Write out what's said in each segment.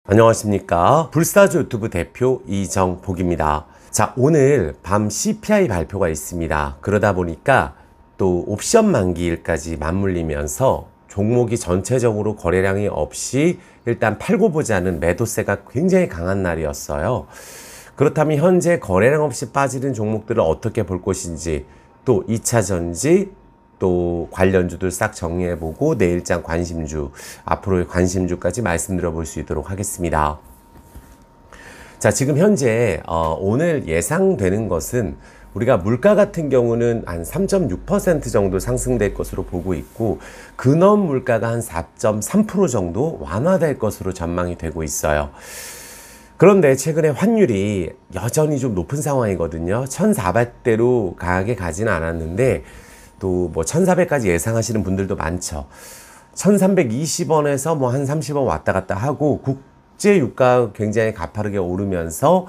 안녕하십니까. 불사조 유튜브 대표 이정복입니다. 자, 오늘 밤 CPI 발표가 있습니다. 그러다 보니까 또 옵션 만기일까지 맞물리면서 종목이 전체적으로 거래량이 없이 일단 팔고 보자는 매도세가 굉장히 강한 날이었어요. 그렇다면 현재 거래량 없이 빠지는 종목들을 어떻게 볼 것인지, 또 2차 전지, 또 관련주들 싹 정리해보고 내일장 관심주, 앞으로의 관심주까지 말씀드려 볼 수 있도록 하겠습니다. 자, 지금 현재 오늘 예상되는 것은 우리가 물가 같은 경우는 한 3.6% 정도 상승될 것으로 보고 있고, 근원 물가가 한 4.3% 정도 완화될 것으로 전망이 되고 있어요. 그런데 최근에 환율이 여전히 좀 높은 상황이거든요. 1,400대로 강하게 가지는 않았는데 또 뭐 1,400까지 예상하시는 분들도 많죠. 1,320원에서 뭐 한 30원 왔다 갔다 하고 국제 유가 굉장히 가파르게 오르면서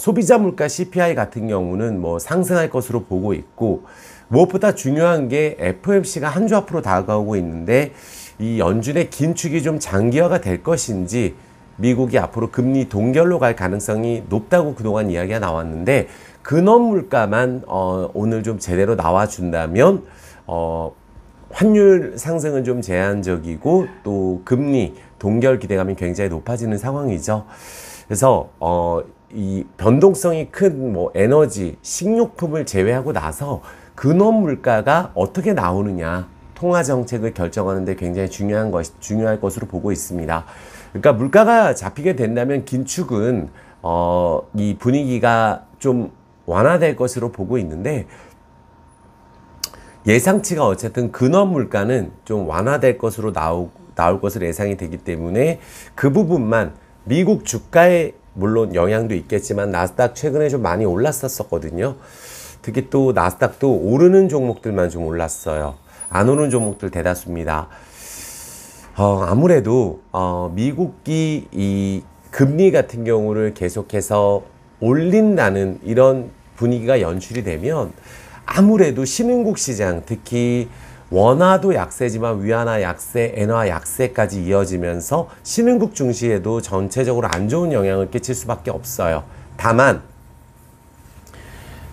소비자 물가 CPI 같은 경우는 뭐 상승할 것으로 보고 있고, 무엇보다 중요한 게 FOMC가 한 주 앞으로 다가오고 있는데 이 연준의 긴축이 좀 장기화가 될 것인지, 미국이 앞으로 금리 동결로 갈 가능성이 높다고 그동안 이야기가 나왔는데, 근원 물가만 오늘 좀 제대로 나와준다면 환율 상승은 좀 제한적이고 또 금리 동결 기대감이 굉장히 높아지는 상황이죠. 그래서 이 변동성이 큰 뭐 에너지, 식료품을 제외하고 나서 근원 물가가 어떻게 나오느냐, 통화 정책을 결정하는 데 굉장히 중요할 것으로 보고 있습니다. 그러니까 물가가 잡히게 된다면 긴축은 이 분위기가 좀 완화될 것으로 보고 있는데, 예상치가 어쨌든 근원 물가는 좀 완화될 것으로 나올 것으로 예상이 되기 때문에 그 부분만, 미국 주가에 물론 영향도 있겠지만 나스닥 최근에 좀 많이 올랐었거든요. 특히 또 나스닥도 오르는 종목들만 좀 올랐어요. 안 오르는 종목들 대다수입니다. 아무래도 미국이 이 금리 같은 경우를 계속해서 올린다는 이런 분위기가 연출이 되면 아무래도 신흥국 시장, 특히 원화도 약세지만 위안화 약세, 엔화 약세까지 이어지면서 신흥국 증시에도 전체적으로 안 좋은 영향을 끼칠 수밖에 없어요. 다만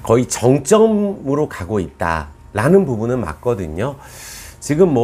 거의 정점으로 가고 있다라는 부분은 맞거든요. 지금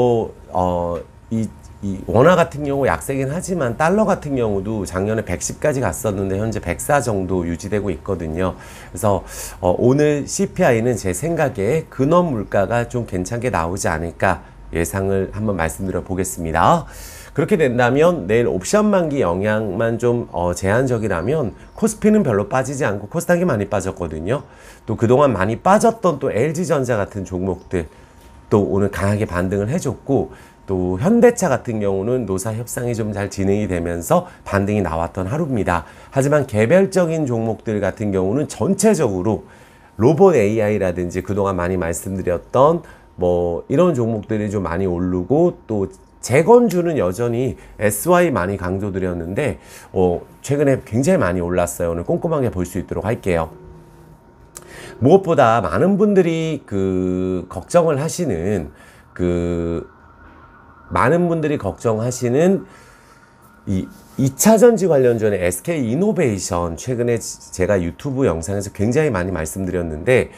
이 원화 같은 경우 약세긴 하지만 달러 같은 경우도 작년에 110까지 갔었는데 현재 104 정도 유지되고 있거든요. 그래서 오늘 CPI는 제 생각에 근원 물가가 좀 괜찮게 나오지 않을까 예상을 한번 말씀드려 보겠습니다. 그렇게 된다면 내일 옵션 만기 영향만 좀 제한적이라면 코스피는 별로 빠지지 않고 코스닥이 많이 빠졌거든요. 또 그동안 많이 빠졌던 또 LG전자 같은 종목들 또 오늘 강하게 반등을 해줬고, 또 현대차 같은 경우는 노사 협상이 좀 잘 진행이 되면서 반등이 나왔던 하루입니다. 하지만 개별적인 종목들 같은 경우는 전체적으로 로봇 AI라든지 그동안 많이 말씀드렸던 뭐 이런 종목들이 좀 많이 오르고, 또 재건주는 여전히 SY 많이 강조드렸는데 최근에 굉장히 많이 올랐어요. 오늘 꼼꼼하게 볼 수 있도록 할게요. 무엇보다 많은 분들이 걱정을 하시는 이 2차 전지 관련주의 SK이노베이션, 최근에 제가 유튜브 영상에서 굉장히 많이 말씀드렸는데,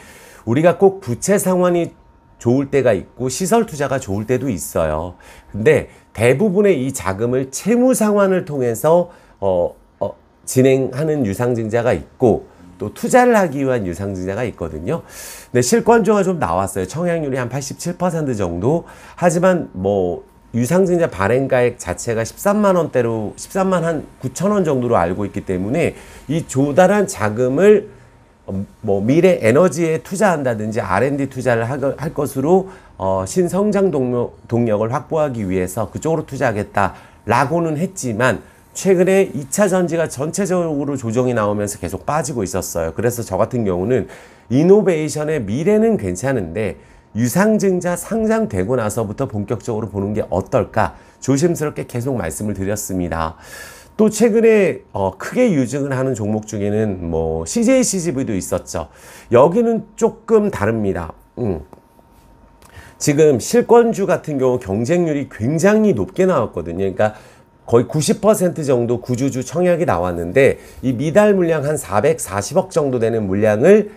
우리가 꼭 부채 상환이 좋을 때가 있고 시설 투자가 좋을 때도 있어요. 근데 대부분의 이 자금을 채무 상환을 통해서 진행하는 유상증자가 있고, 또 투자를 하기 위한 유상증자가 있거든요. 근데 실권주가 좀 나왔어요. 청약률이 한 87% 정도. 하지만 뭐 유상증자 발행가액 자체가 13만 원대로 13만 한 9천 원 정도로 알고 있기 때문에 이 조달한 자금을 뭐 미래 에너지에 투자한다든지 R&D 투자를 할 것으로 신성장 동력을 확보하기 위해서 그쪽으로 투자하겠다라고는 했지만, 최근에 2차 전지가 전체적으로 조정이 나오면서 계속 빠지고 있었어요. 그래서 저 같은 경우는 이노베이션의 미래는 괜찮은데 유상증자 상장되고 나서부터 본격적으로 보는 게 어떨까 조심스럽게 계속 말씀을 드렸습니다. 또 최근에 크게 유증을 하는 종목 중에는 뭐 CJCGV도 있었죠. 여기는 조금 다릅니다. 지금 실권주 같은 경우 경쟁률이 굉장히 높게 나왔거든요. 그러니까 거의 90% 정도 구주주 청약이 나왔는데 이 미달 물량 한 440억 정도 되는 물량을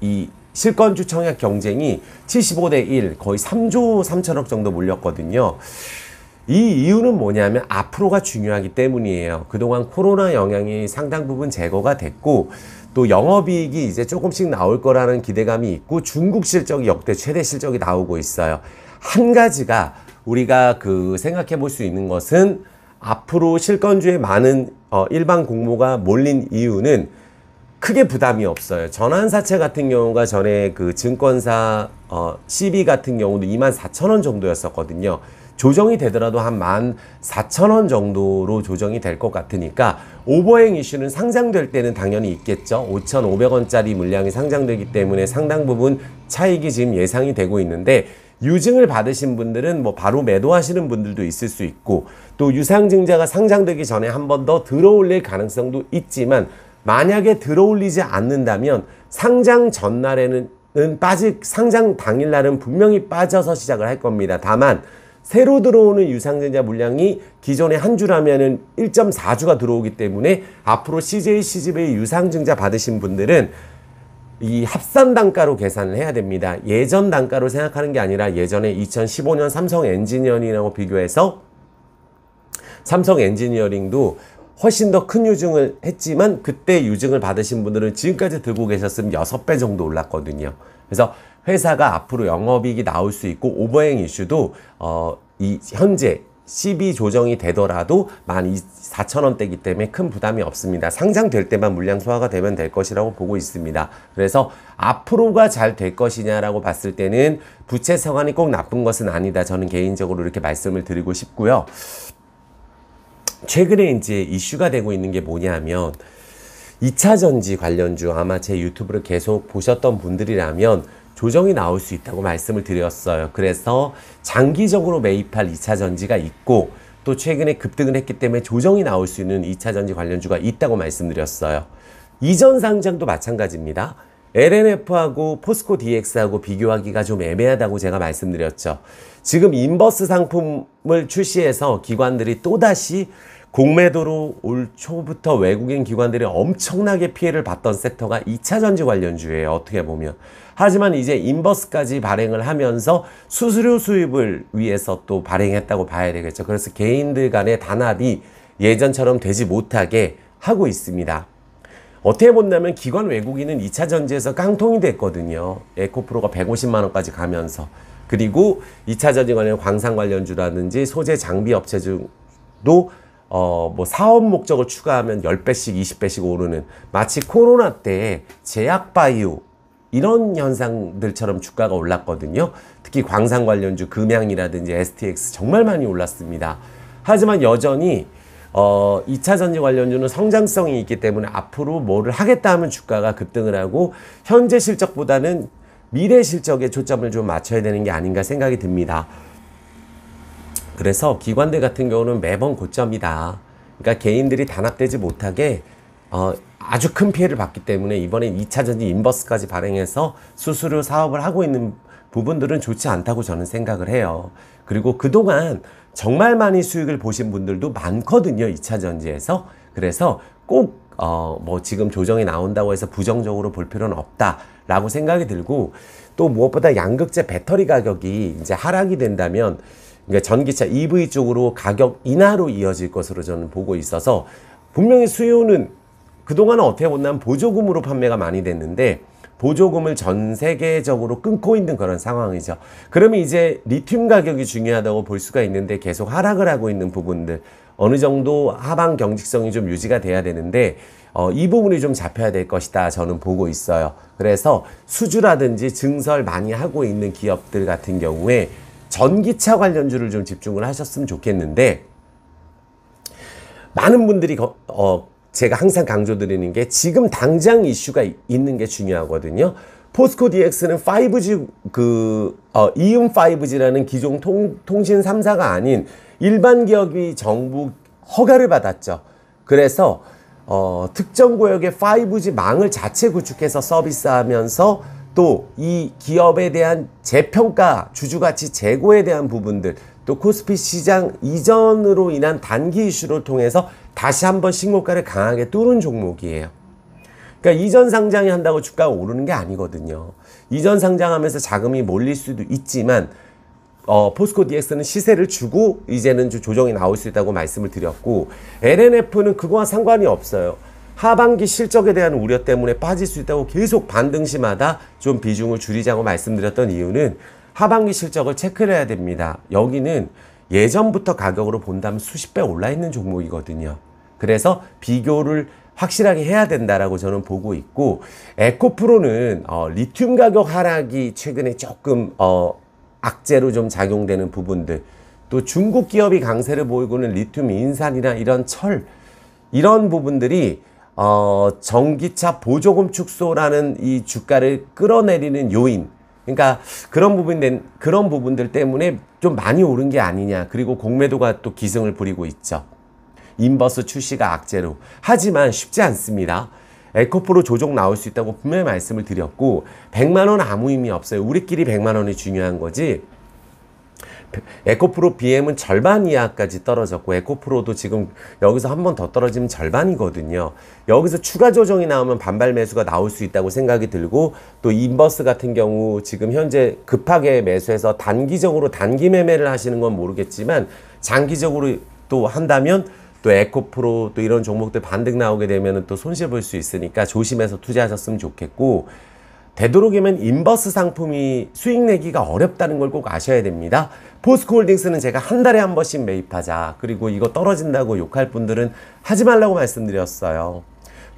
이 실권주 청약 경쟁이 75대 1 거의 3조 3천억 정도 몰렸거든요. 이 이유는 뭐냐면 앞으로가 중요하기 때문이에요. 그동안 코로나 영향이 상당 부분 제거가 됐고 또 영업이익이 이제 조금씩 나올 거라는 기대감이 있고 중국 실적이 역대 최대 실적이 나오고 있어요. 한 가지가 우리가 생각해 볼 수 있는 것은 앞으로 실권주에 많은 일반 공모가 몰린 이유는 크게 부담이 없어요. 전환사채 같은 경우가 전에 증권사 CB 같은 경우도 24,000원 정도였었거든요. 조정이 되더라도 한 14,000원 정도로 조정이 될 것 같으니까 오버행 이슈는 상장될 때는 당연히 있겠죠. 5,500원짜리 물량이 상장되기 때문에 상당 부분 차익이 지금 예상이 되고 있는데 유증을 받으신 분들은 뭐 바로 매도하시는 분들도 있을 수 있고 또 유상증자가 상장되기 전에 한 번 더 들어올릴 가능성도 있지만 만약에 들어올리지 않는다면 상장 전날에는 상장 당일날은 분명히 빠져서 시작을 할 겁니다. 다만 새로 들어오는 유상증자 물량이 기존에 한 주라면은 1.4주가 들어오기 때문에 앞으로 CJ, CGV 유상증자 받으신 분들은 이 합산 단가로 계산을 해야 됩니다. 예전 단가로 생각하는 게 아니라 예전에 2015년 삼성 엔지니어링하고 비교해서 삼성 엔지니어링도 훨씬 더 큰 유증을 했지만 그때 유증을 받으신 분들은 지금까지 들고 계셨으면 6배 정도 올랐거든요. 그래서 회사가 앞으로 영업이익이 나올 수 있고 오버행 이슈도 이 현재 CB 조정이 되더라도 14,000원대이기 때문에 큰 부담이 없습니다. 상장될 때만 물량 소화가 되면 될 것이라고 보고 있습니다. 그래서 앞으로가 잘 될 것이냐라고 봤을 때는 부채 상환이 꼭 나쁜 것은 아니다. 저는 개인적으로 이렇게 말씀을 드리고 싶고요. 최근에 이제 이슈가 되고 있는 게 뭐냐면 2차전지 관련주 아마 제 유튜브를 계속 보셨던 분들이라면 조정이 나올 수 있다고 말씀을 드렸어요. 그래서 장기적으로 매입할 2차전지가 있고 또 최근에 급등을 했기 때문에 조정이 나올 수 있는 2차전지 관련주가 있다고 말씀드렸어요. 이전 상장도 마찬가지입니다. LNF하고 포스코 DX하고 비교하기가 좀 애매하다고 제가 말씀드렸죠. 지금 인버스 상품을 출시해서 기관들이 또다시 공매도로 올 초부터 외국인 기관들이 엄청나게 피해를 봤던 섹터가 2차전지 관련주예요. 어떻게 보면. 하지만 이제 인버스까지 발행을 하면서 수수료 수입을 위해서 또 발행했다고 봐야 되겠죠. 그래서 개인들 간의 단합이 예전처럼 되지 못하게 하고 있습니다. 어떻게 본다면 기관 외국인은 2차전지에서 깡통이 됐거든요. 에코프로가 150만 원까지 가면서. 그리고 2차전지 관련 광산 관련주라든지 소재 장비 업체도 뭐 사업 목적을 추가하면 10배씩 20배씩 오르는 마치 코로나 때 제약바이오 이런 현상들처럼 주가가 올랐거든요. 특히 광산 관련주 금양이라든지 STX 정말 많이 올랐습니다. 하지만 여전히 2차전지 관련주는 성장성이 있기 때문에 앞으로 뭐를 하겠다 하면 주가가 급등을 하고 현재 실적보다는 미래 실적에 초점을 좀 맞춰야 되는 게 아닌가 생각이 듭니다. 그래서 기관들 같은 경우는 매번 고점이다. 그러니까 개인들이 단합되지 못하게 아주 큰 피해를 봤기 때문에 이번엔 2차전지 인버스까지 발행해서 수수료 사업을 하고 있는 부분들은 좋지 않다고 저는 생각을 해요. 그리고 그동안 정말 많이 수익을 보신 분들도 많거든요. 2차전지에서. 그래서 꼭 뭐 지금 조정이 나온다고 해서 부정적으로 볼 필요는 없다라고 생각이 들고 또 무엇보다 양극재 배터리 가격이 이제 하락이 된다면 그러니까 전기차 EV 쪽으로 가격 인하로 이어질 것으로 저는 보고 있어서 분명히 수요는 그동안은 어떻게 보면 보조금으로 판매가 많이 됐는데 보조금을 전 세계적으로 끊고 있는 그런 상황이죠. 그러면 이제 리튬 가격이 중요하다고 볼 수가 있는데 계속 하락을 하고 있는 부분들 어느 정도 하방 경직성이 좀 유지가 돼야 되는데 이 부분이 좀 잡혀야 될 것이다 저는 보고 있어요. 그래서 수주라든지 증설 많이 하고 있는 기업들 같은 경우에 전기차 관련주를 좀 집중을 하셨으면 좋겠는데 많은 분들이 제가 항상 강조드리는 게 지금 당장 이슈가 있는 게 중요하거든요. 포스코 DX는 5G 이음 5G라는 기존 통신 3사가 아닌 일반 기업이 정부 허가를 받았죠. 그래서 특정 구역의 5G 망을 자체 구축해서 서비스하면서 또 이 기업에 대한 재평가, 주주가치 제고에 대한 부분들 또 코스피 시장 이전으로 인한 단기 이슈를 통해서 다시 한번 신고가를 강하게 뚫은 종목이에요. 그러니까 이전 상장이 한다고 주가가 오르는 게 아니거든요. 이전 상장하면서 자금이 몰릴 수도 있지만 포스코 DX는 시세를 주고 이제는 좀 조정이 나올 수 있다고 말씀을 드렸고, LNF는 그거와 상관이 없어요. 하반기 실적에 대한 우려 때문에 빠질 수 있다고 계속 반등시마다 좀 비중을 줄이자고 말씀드렸던 이유는 하반기 실적을 체크를 해야 됩니다. 여기는 예전부터 가격으로 본다면 수십 배 올라 있는 종목이거든요. 그래서 비교를 확실하게 해야 된다라고 저는 보고 있고, 에코프로는 리튬 가격 하락이 최근에 조금 악재로 좀 작용되는 부분들, 또 중국 기업이 강세를 보이고는 리튬 인산이나 이런 철, 이런 부분들이 전기차 보조금 축소라는 이 주가를 끌어내리는 요인, 그러니까 그런 부분들 때문에 좀 많이 오른 게 아니냐. 그리고 공매도가 또 기승을 부리고 있죠. 인버스 출시가 악재로. 하지만 쉽지 않습니다. 에코프로 조정 나올 수 있다고 분명히 말씀을 드렸고, 100만 원 아무 의미 없어요. 우리끼리 100만 원이 중요한 거지. 에코프로 BM은 절반 이하까지 떨어졌고, 에코프로도 지금 여기서 한 번 더 떨어지면 절반이거든요. 여기서 추가 조정이 나오면 반발 매수가 나올 수 있다고 생각이 들고, 또 인버스 같은 경우 지금 현재 급하게 매수해서 단기적으로 단기 매매를 하시는 건 모르겠지만, 장기적으로 또 한다면 또 에코프로 또 이런 종목들 반등 나오게 되면 또 손실 볼 수 있으니까 조심해서 투자하셨으면 좋겠고, 되도록이면 인버스 상품이 수익 내기가 어렵다는 걸 꼭 아셔야 됩니다. 포스코홀딩스는 제가 한 달에 한 번씩 매입하자. 그리고 이거 떨어진다고 욕할 분들은 하지 말라고 말씀드렸어요.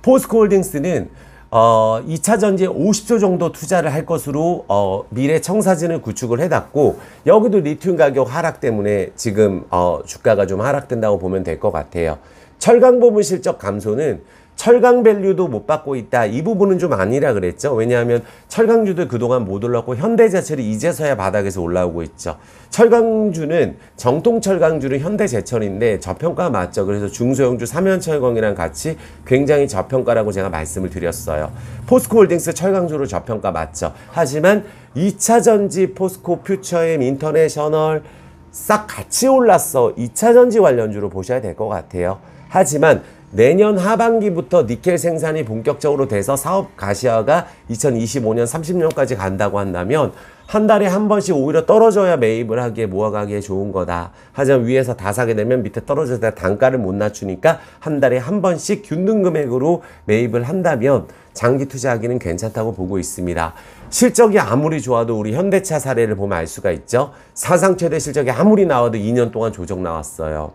포스코홀딩스는 2차 전지에 50조 정도 투자를 할 것으로 미래 청사진을 구축을 해놨고, 여기도 리튬 가격 하락 때문에 지금 주가가 좀 하락된다고 보면 될 것 같아요. 철강 부분 실적 감소는 철강 밸류도 못 받고 있다. 이 부분은 좀 아니라 그랬죠. 왜냐하면 철강주들 그동안 못 올랐고 현대제철이 이제서야 바닥에서 올라오고 있죠. 철강주는 정통 철강주는 현대제철인데 저평가 맞죠. 그래서 중소형주 삼연철강이랑 같이 굉장히 저평가라고 제가 말씀을 드렸어요. 포스코홀딩스 철강주로 저평가 맞죠. 하지만 2차전지 포스코 퓨처엠 인터내셔널 싹 같이 올랐어. 2차전지 관련주로 보셔야 될 것 같아요. 하지만 내년 하반기부터 니켈 생산이 본격적으로 돼서 사업 가시화가 2025년 30년까지 간다고 한다면 한 달에 한 번씩 오히려 떨어져야 매입을 하기에 모아가기에 좋은 거다. 하지만 위에서 다 사게 되면 밑에 떨어질 때 단가를 못 낮추니까 한 달에 한 번씩 균등 금액으로 매입을 한다면 장기 투자하기는 괜찮다고 보고 있습니다. 실적이 아무리 좋아도 우리 현대차 사례를 보면 알 수가 있죠. 사상 최대 실적이 아무리 나와도 2년 동안 조정 나왔어요.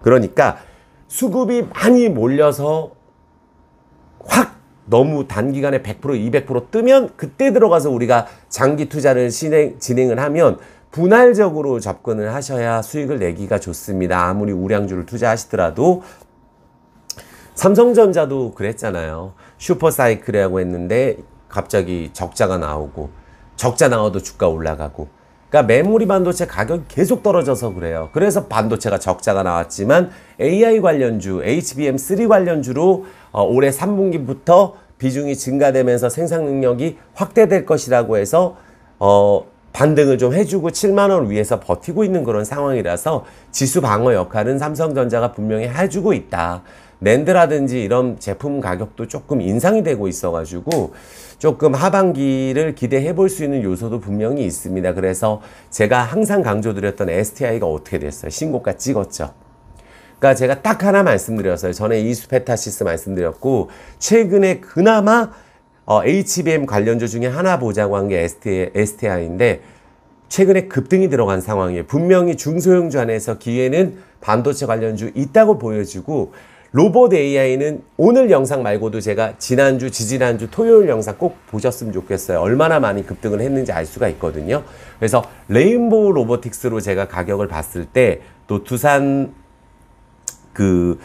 그러니까 수급이 많이 몰려서 확 너무 단기간에 100%, 200% 뜨면 그때 들어가서 우리가 장기 투자를 진행을 하면 분할적으로 접근을 하셔야 수익을 내기가 좋습니다. 아무리 우량주를 투자하시더라도. 삼성전자도 그랬잖아요. 슈퍼사이클이라고 했는데 갑자기 적자가 나오고, 적자 나와도 주가 올라가고, 그러니까 메모리 반도체 가격이 계속 떨어져서 그래요. 그래서 반도체가 적자가 나왔지만 AI 관련주, HBM3 관련주로 올해 3분기부터 비중이 증가되면서 생산 능력이 확대될 것이라고 해서 반등을 좀 해주고 7만 원 위에서 버티고 있는 그런 상황이라서 지수 방어 역할은 삼성전자가 분명히 해주고 있다. 낸드라든지 이런 제품 가격도 조금 인상이 되고 있어가지고 조금 하반기를 기대해 볼 수 있는 요소도 분명히 있습니다. 그래서 제가 항상 강조드렸던 STI가 어떻게 됐어요? 신고가 찍었죠. 그러니까 제가 딱 하나 말씀드렸어요. 전에 이수페타시스 말씀드렸고, 최근에 그나마 HBM 관련주 중에 하나 보자고 한 게 STI인데 최근에 급등이 들어간 상황이에요. 분명히 중소형주 안에서 기회는 반도체 관련주 있다고 보여지고, 로봇 AI는 오늘 영상 말고도 제가 지난주, 지지난주 토요일 영상 꼭 보셨으면 좋겠어요. 얼마나 많이 급등을 했는지 알 수가 있거든요. 그래서 레인보우 로보틱스로 제가 가격을 봤을 때 또 두산 그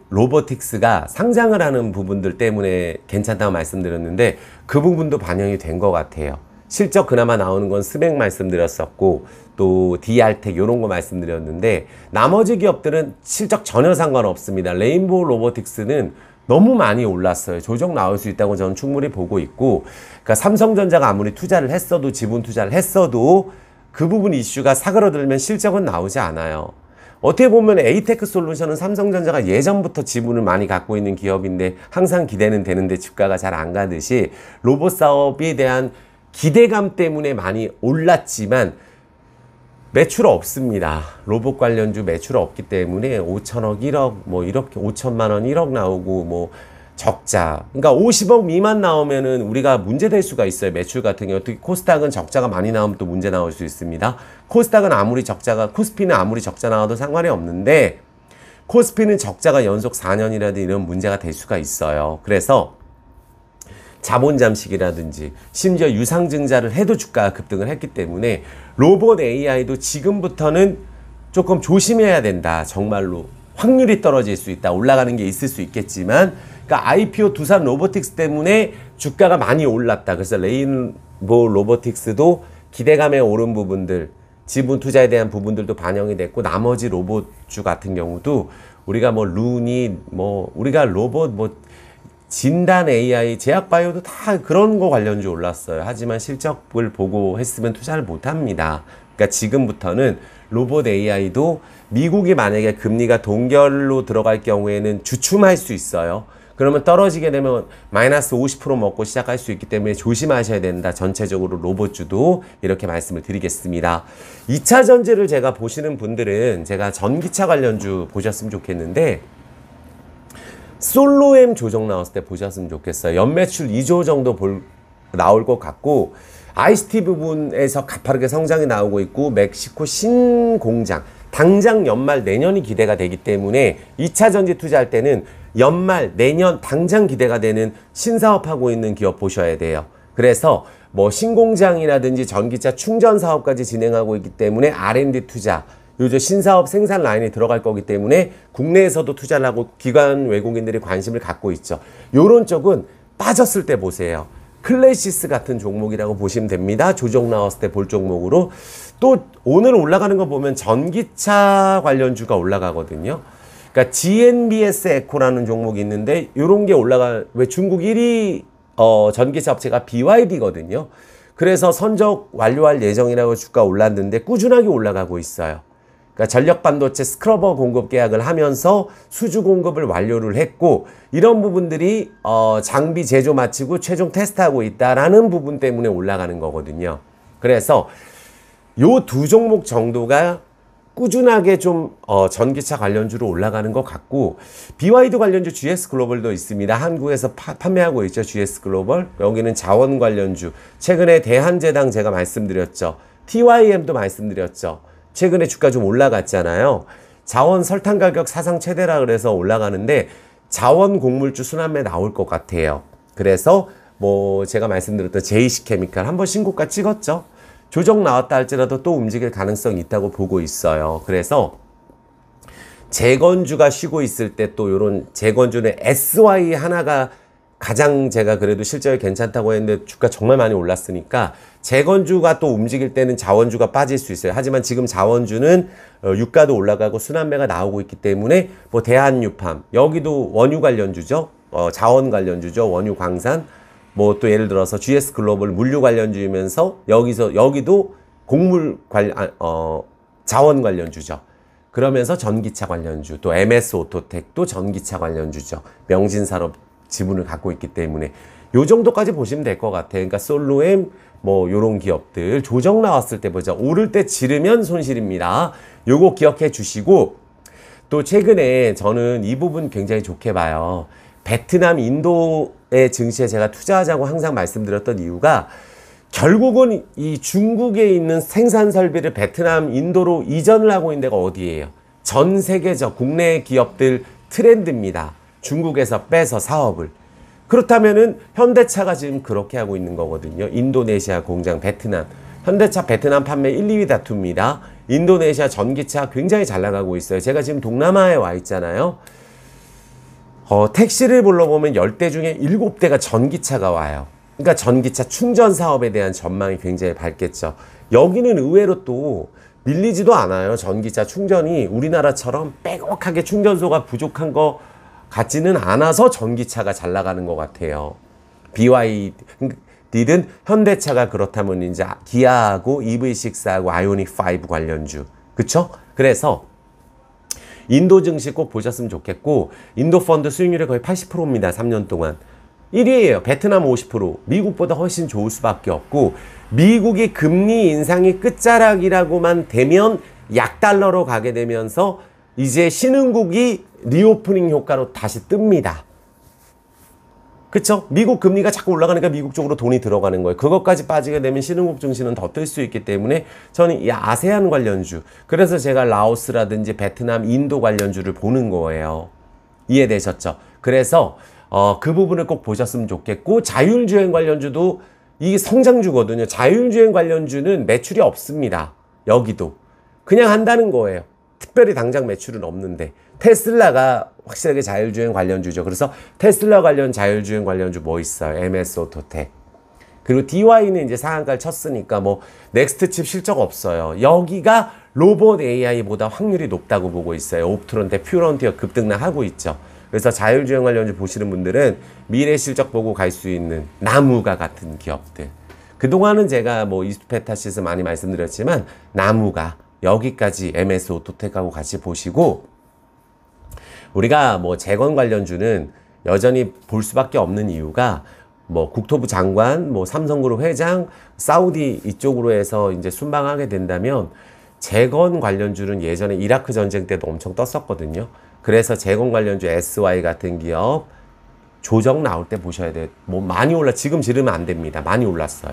로보틱스가 상장을 하는 부분들 때문에 괜찮다고 말씀드렸는데 그 부분도 반영이 된 것 같아요. 실적 그나마 나오는 건 스펙 말씀드렸었고, 또 DR텍 이런 거 말씀드렸는데 나머지 기업들은 실적 전혀 상관없습니다. 레인보우 로보틱스는 너무 많이 올랐어요. 조정 나올 수 있다고 저는 충분히 보고 있고, 그러니까 삼성전자가 아무리 투자를 했어도, 지분 투자를 했어도 그 부분 이슈가 사그러들면 실적은 나오지 않아요. 어떻게 보면 에이테크 솔루션은 삼성전자가 예전부터 지분을 많이 갖고 있는 기업인데 항상 기대는 되는데 주가가 잘 안 가듯이 로봇 사업에 대한 기대감 때문에 많이 올랐지만 매출 없습니다. 로봇 관련주 매출 없기 때문에 5천억, 1억, 뭐 이렇게 5천만 원, 1억 나오고 뭐 적자. 그러니까 50억 미만 나오면은 우리가 문제될 수가 있어요. 매출 같은 경우. 특히 코스닥은 적자가 많이 나오면 또 문제 나올 수 있습니다. 코스닥은 아무리 적자가, 코스피는 아무리 적자 나와도 상관이 없는데 코스피는 적자가 연속 4년이라도 이런 문제가 될 수가 있어요. 그래서 자본 잠식이라든지 심지어 유상증자를 해도 주가가 급등을 했기 때문에 로봇 AI도 지금부터는 조금 조심해야 된다. 정말로 확률이 떨어질 수 있다. 올라가는 게 있을 수 있겠지만 그러니까 IPO 두산 로보틱스 때문에 주가가 많이 올랐다. 그래서 레인보우 로보틱스도 기대감에 오른 부분들 지분 투자에 대한 부분들도 반영이 됐고 나머지 로봇주 같은 경우도 우리가 뭐 루니 뭐 우리가 로봇 뭐 진단 AI, 제약바이오도 다 그런 거 관련주 올랐어요. 하지만 실적을 보고 했으면 투자를 못 합니다. 그러니까 지금부터는 로봇 AI도 미국이 만약에 금리가 동결로 들어갈 경우에는 주춤할 수 있어요. 그러면 떨어지게 되면 마이너스 50% 먹고 시작할 수 있기 때문에 조심하셔야 된다. 전체적으로 로봇주도 이렇게 말씀을 드리겠습니다. 2차 전지를 제가 보시는 분들은 제가 전기차 관련주 보셨으면 좋겠는데 솔로엠 조정 나왔을 때 보셨으면 좋겠어요. 연매출 2조 정도 나올 것 같고 ICT 부분에서 가파르게 성장이 나오고 있고 멕시코 신공장 당장 연말 내년이 기대가 되기 때문에 2차 전지 투자할 때는 연말 내년 당장 기대가 되는 신사업하고 있는 기업 보셔야 돼요. 그래서 뭐 신공장이라든지 전기차 충전 사업까지 진행하고 있기 때문에 R&D 투자 요즘 신사업 생산 라인에 들어갈 거기 때문에 국내에서도 투자를 하고 기관 외국인들이 관심을 갖고 있죠. 요런 쪽은 빠졌을 때 보세요. 클래시스 같은 종목이라고 보시면 됩니다. 조정 나왔을 때 볼 종목으로. 또 오늘 올라가는 거 보면 전기차 관련주가 올라가거든요. 그러니까 GNBS 에코라는 종목이 있는데 요런 게 왜 중국 1위 전기차 업체가 BYD거든요. 그래서 선적 완료할 예정이라고 주가 올랐는데 꾸준하게 올라가고 있어요. 그러니까 전력 반도체 스크러버 공급 계약을 하면서 수주 공급을 완료를 했고 이런 부분들이 장비 제조 마치고 최종 테스트하고 있다라는 부분 때문에 올라가는 거거든요. 그래서 요 두 종목 정도가 꾸준하게 좀 전기차 관련주로 올라가는 것 같고 BYD 관련주 GS글로벌도 있습니다. 한국에서 판매하고 있죠. GS글로벌. 여기는 자원 관련주. 최근에 대한제당 제가 말씀드렸죠. TYM도 말씀드렸죠. 최근에 주가 좀 올라갔잖아요. 자원 설탕 가격 사상 최대라 그래서 올라가는데 자원 곡물주 순환매 나올 것 같아요. 그래서 뭐 제가 말씀드렸던 JC케미칼 한번 신고가 찍었죠. 조정 나왔다 할지라도 또 움직일 가능성이 있다고 보고 있어요. 그래서 재건주가 쉬고 있을 때 또 이런 재건주는 SY 하나가 가장 제가 그래도 실적이 괜찮다고 했는데 주가 정말 많이 올랐으니까 재건주가 또 움직일 때는 자원주가 빠질 수 있어요. 하지만 지금 자원주는 유가도 올라가고 순환매가 나오고 있기 때문에 뭐 대한유팜 여기도 원유 관련주죠. 자원 관련주죠. 원유 광산 뭐 또 예를 들어서 GS글로벌 물류 관련주이면서 여기도 곡물 자원 관련주죠. 그러면서 전기차 관련주 또 MS오토텍도 전기차 관련주죠. 명진산업 지분을 갖고 있기 때문에 요 정도까지 보시면 될 것 같아요. 그러니까 솔로엠 뭐 요런 기업들 조정 나왔을 때 보자. 오를 때 지르면 손실입니다. 요거 기억해 주시고 또 최근에 저는 이 부분 굉장히 좋게 봐요. 베트남, 인도의 증시에 제가 투자하자고 항상 말씀드렸던 이유가 결국은 이 중국에 있는 생산 설비를 베트남, 인도로 이전을 하고 있는 데가 어디예요? 전 세계적 국내 기업들 트렌드입니다. 중국에서 빼서 사업을. 그렇다면은 현대차가 지금 그렇게 하고 있는 거거든요. 인도네시아 공장 베트남. 현대차 베트남 판매 1, 2위 다툽니다. 인도네시아 전기차 굉장히 잘 나가고 있어요. 제가 지금 동남아에 와 있잖아요. 택시를 불러보면 10대 중에 7대가 전기차가 와요. 그러니까 전기차 충전 사업에 대한 전망이 굉장히 밝겠죠. 여기는 의외로 또 밀리지도 않아요. 전기차 충전이 우리나라처럼 빼곡하게 충전소가 부족한 거 같지는 않아서 전기차가 잘 나가는 것 같아요. 딜은 현대차가 그렇다면 이제 기아하고 EV6하고 아이오닉 5 관련주. 그쵸? 그래서 인도 증시 꼭 보셨으면 좋겠고, 인도 펀드 수익률이 거의 80%입니다. 3년 동안. 1위예요. 베트남 50%. 미국보다 훨씬 좋을 수밖에 없고, 미국이 금리 인상이 끝자락이라고만 되면 약달러로 가게 되면서 이제 신흥국이 리오프닝 효과로 다시 뜹니다. 그쵸? 미국 금리가 자꾸 올라가니까 미국 쪽으로 돈이 들어가는 거예요. 그것까지 빠지게 되면 신흥국 증시는 더 뜰 수 있기 때문에 저는 이 아세안 관련주, 그래서 제가 라오스라든지 베트남, 인도 관련주를 보는 거예요. 이해되셨죠? 그래서 그 부분을 꼭 보셨으면 좋겠고, 자율주행 관련주도 이게 성장주거든요. 자율주행 관련주는 매출이 없습니다. 여기도. 그냥 한다는 거예요. 특별히 당장 매출은 없는데. 테슬라가 확실하게 자율주행 관련주죠. 그래서 테슬라 관련 자율주행 관련주 뭐 있어요? MS 오토텍. 그리고 DY는 이제 상한가를 쳤으니까 뭐 넥스트칩 실적 없어요. 여기가 로봇 AI보다 확률이 높다고 보고 있어요. 옵트론테, 퓨런티어 급등락하고 있죠. 그래서 자율주행 관련주 보시는 분들은 미래 실적 보고 갈 수 있는 나무가 같은 기업들. 그동안은 제가 뭐 이스페타시스 많이 말씀드렸지만 나무가 여기까지 MS 오토텍하고 같이 보시고, 우리가 뭐 재건 관련주는 여전히 볼 수밖에 없는 이유가 뭐 국토부 장관, 뭐 삼성그룹 회장, 사우디 이쪽으로 해서 이제 순방하게 된다면 재건 관련주는 예전에 이라크 전쟁 때도 엄청 떴었거든요. 그래서 재건 관련주 SY 같은 기업 조정 나올 때 보셔야 돼요. 뭐 많이 지금 지르면 안 됩니다. 많이 올랐어요.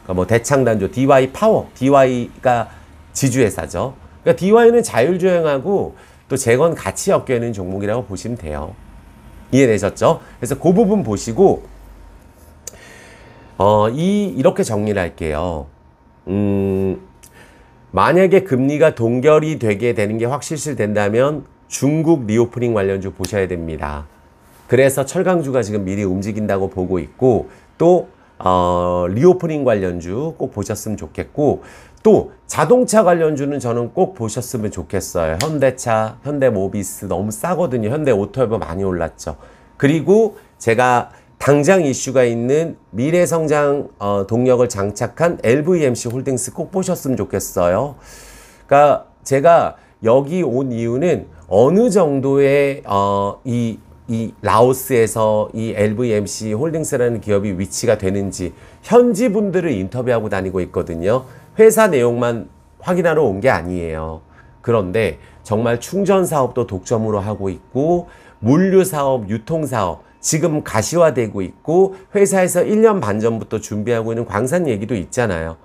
그러니까 뭐 대창단조, DY 파워, DY가 지주회사죠. 그러니까 DY는 자율주행하고 또 재건 같이 엮여 있는 종목이라고 보시면 돼요. 이해되셨죠? 그래서 그 부분 보시고 이렇게 정리를 할게요. 만약에 금리가 동결이 되게 되는 게 확실시된다면 중국 리오프닝 관련주 보셔야 됩니다. 그래서 철강주가 지금 미리 움직인다고 보고 있고, 또 리오프닝 관련주 꼭 보셨으면 좋겠고, 또 자동차 관련주는 저는 꼭 보셨으면 좋겠어요. 현대차, 현대모비스 너무 싸거든요. 현대오토협 많이 올랐죠. 그리고 제가 당장 이슈가 있는 미래성장 동력을 장착한 LVMC 홀딩스 꼭 보셨으면 좋겠어요. 그러니까 제가 여기 온 이유는 어느 정도의 이 라오스에서 이 LVMC 홀딩스라는 기업이 위치가 되는지 현지 분들을 인터뷰하고 다니고 있거든요. 회사 내용만 확인하러 온 게 아니에요. 그런데 정말 충전 사업도 독점으로 하고 있고, 물류 사업, 유통 사업 지금 가시화되고 있고, 회사에서 1년 반 전부터 준비하고 있는 광산 얘기도 있잖아요.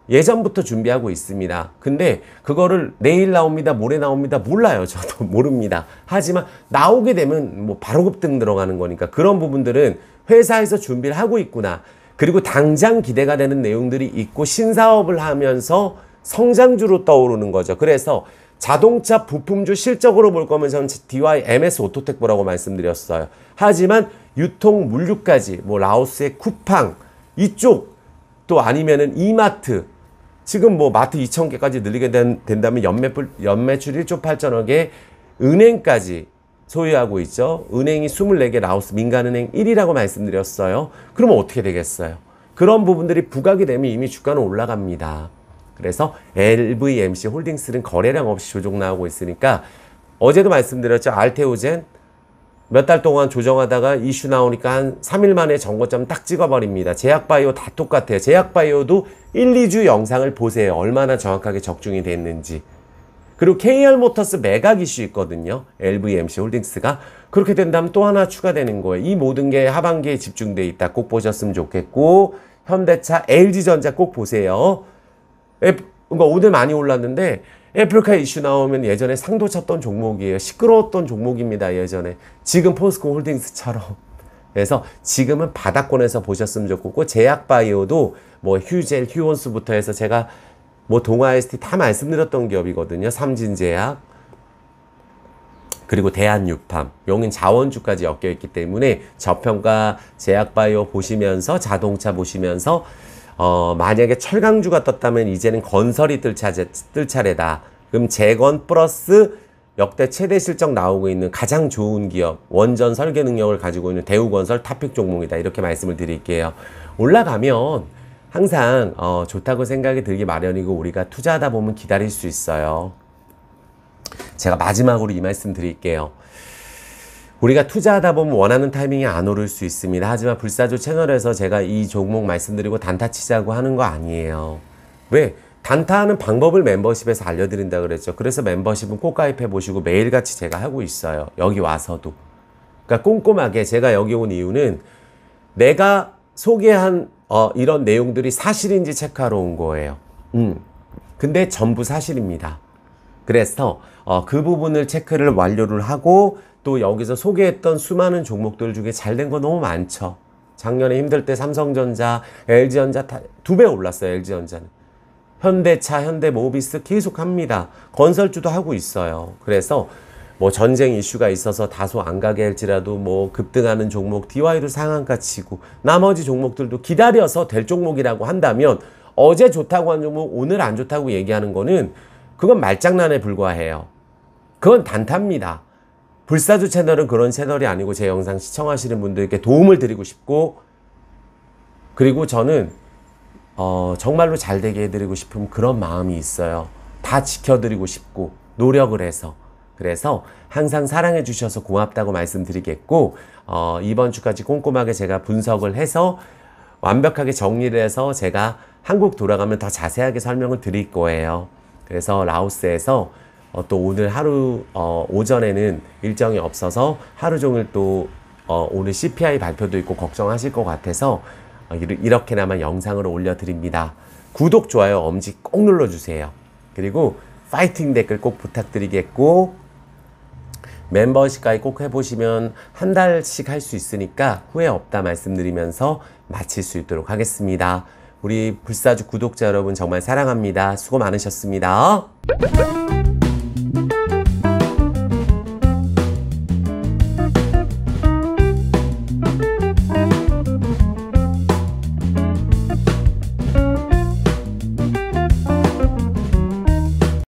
예전부터 준비하고 있습니다. 근데 그거를 내일 나옵니다, 모레 나옵니다, 몰라요. 저도 모릅니다. 하지만 나오게 되면 뭐 바로 급등 들어가는 거니까 그런 부분들은 회사에서 준비를 하고 있구나. 그리고 당장 기대가 되는 내용들이 있고 신사업을 하면서 성장주로 떠오르는 거죠. 그래서 자동차 부품주 실적으로 볼 거면 저는 DY, MS 오토텍 보라고 말씀드렸어요. 하지만 유통 물류까지 뭐 라오스의 쿠팡 이쪽, 또 아니면은 이마트, 지금 뭐 마트 2,000개까지 늘리게 된다면 연매출 1조 8천억에 은행까지 소유하고 있죠. 은행이 24개, 라오스 민간은행 1위라고 말씀드렸어요. 그러면 어떻게 되겠어요? 그런 부분들이 부각이 되면 이미 주가는 올라갑니다. 그래서 LVMC 홀딩스는 거래량 없이 조정 나오고 있으니까, 어제도 말씀드렸죠. 알테오젠 몇 달 동안 조정하다가 이슈 나오니까 한 3일 만에 전고점 딱 찍어버립니다. 제약바이오 다 똑같아요. 제약바이오도 1, 2주 영상을 보세요. 얼마나 정확하게 적중이 됐는지. 그리고 KR모터스 매각 이슈 있거든요. LVMC 홀딩스가. 그렇게 된다면 또 하나 추가되는 거예요. 이 모든 게 하반기에 집중돼 있다. 꼭 보셨으면 좋겠고, 현대차, LG전자 꼭 보세요. 그러니까 오늘 많이 올랐는데 애플카 이슈 나오면 예전에 상도 쳤던 종목이에요. 시끄러웠던 종목입니다. 예전에. 지금 포스코 홀딩스처럼. 그래서 지금은 바닥권에서 보셨으면 좋겠고, 제약바이오도 뭐 휴젤, 휴원수부터 해서 제가 뭐 동아ST 다 말씀드렸던 기업이거든요. 삼진제약, 그리고 대한육팜, 용인 자원주까지 엮여있기 때문에 저평가 제약바이오 보시면서 자동차 보시면서 만약에 철강주가 떴다면 이제는 건설이 뜰 차례다. 그럼 재건 플러스 역대 최대 실적 나오고 있는 가장 좋은 기업, 원전 설계 능력을 가지고 있는 대우건설 탑픽 종목이다. 이렇게 말씀을 드릴게요. 올라가면 항상 좋다고 생각이 들기 마련이고 우리가 투자하다 보면 기다릴 수 있어요. 제가 마지막으로 이 말씀 드릴게요. 우리가 투자하다 보면 원하는 타이밍에 안 오를 수 있습니다. 하지만 불사조 채널에서 제가 이 종목 말씀드리고 단타 치자고 하는 거 아니에요. 왜? 단타하는 방법을 멤버십에서 알려드린다 그랬죠. 그래서 멤버십은 꼭 가입해 보시고 매일같이 제가 하고 있어요. 여기 와서도. 그러니까 꼼꼼하게 제가 여기 온 이유는 내가 소개한 이런 내용들이 사실인지 체크하러 온 거예요. 근데 전부 사실입니다. 그래서 그 부분을 체크를 완료를 하고 또 여기서 소개했던 수많은 종목들 중에 잘 된 거 너무 많죠. 작년에 힘들 때 삼성전자, LG전자 2배 올랐어요. LG전자는. 현대차, 현대모비스 계속 합니다. 건설주도 하고 있어요. 그래서 뭐 전쟁 이슈가 있어서 다소 안 가게 할지라도 뭐 급등하는 종목 DY도 상한가 치고 나머지 종목들도 기다려서 될 종목이라고 한다면 어제 좋다고 한 종목 오늘 안 좋다고 얘기하는 거는 그건 말장난에 불과해요. 그건 단타입니다. 불사조 채널은 그런 채널이 아니고 제 영상 시청하시는 분들께 도움을 드리고 싶고 그리고 저는 정말로 잘 되게 해드리고 싶은 그런 마음이 있어요. 다 지켜드리고 싶고 노력을 해서 그래서 항상 사랑해 주셔서 고맙다고 말씀드리겠고 이번 주까지 꼼꼼하게 제가 분석을 해서 완벽하게 정리를 해서 제가 한국 돌아가면 더 자세하게 설명을 드릴 거예요. 그래서 라오스에서 또 오늘 하루 오전에는 일정이 없어서 하루 종일 또 오늘 CPI 발표도 있고 걱정하실 것 같아서 이렇게나마 영상으로 올려드립니다. 구독, 좋아요, 엄지 꼭 눌러주세요. 그리고 파이팅 댓글 꼭 부탁드리겠고 멤버십 가입 꼭 해보시면 한 달씩 할 수 있으니까 후회 없다 말씀드리면서 마칠 수 있도록 하겠습니다. 우리 불사조 구독자 여러분 정말 사랑합니다. 수고 많으셨습니다.